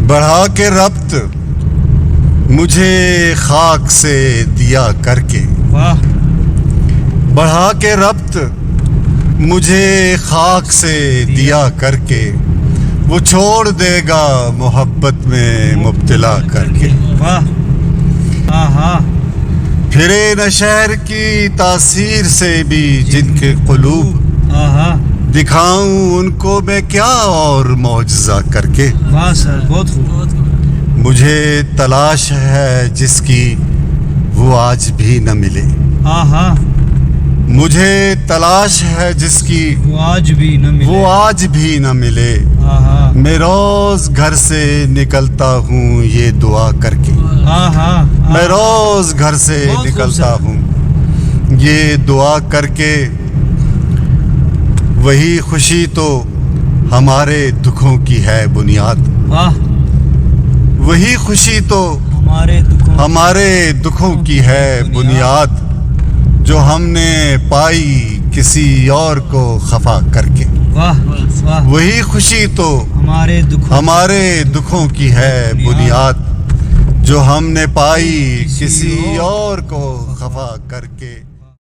بڑھا کے ربط مجھے خاک سے دیا کر کے، واہ بڑھا کے ربط مجھے خاک سے دیا کر کے، وہ چھوڑ دے گا محبت میں مبتلا کر کے۔ واہ آہا پھرے نہ شہر کی تاثیر سے بھی جن کے قلوب، آہا دکھاؤں ان کو میں کیا اور معجزہ کر کے۔ واہ سر بہت خوب۔ مجھے تلاش ہے جس کی وہ آج بھی نہ ملے، آہا مجھے تلاش ہے جس کی وہ آج بھی نہ ملے، وہ آج بھی نہ ملے۔ آہا میں روز گھر سے نکلتا ہوں یہ دعا کر کے، آہا میں روز گھر سے بہت خوب نکلتا سر۔ ہوں یہ دعا کر کے، وہی خوشی تو ہمارے دکھوں کی ہے بنیاد، واہ وہی خوشی تو ہمارے دکھوں ہمارے دکھوں کی ہے بنیاد، جو ہم نے پائی کسی اور کو خفا کر کے۔ واہ واہ وہی خوشی تو ہمارے دکھوں ہمارے دکھوں کی ہے بنیاد، جو ہم نے پائی کسی اور کو خفا کر کے۔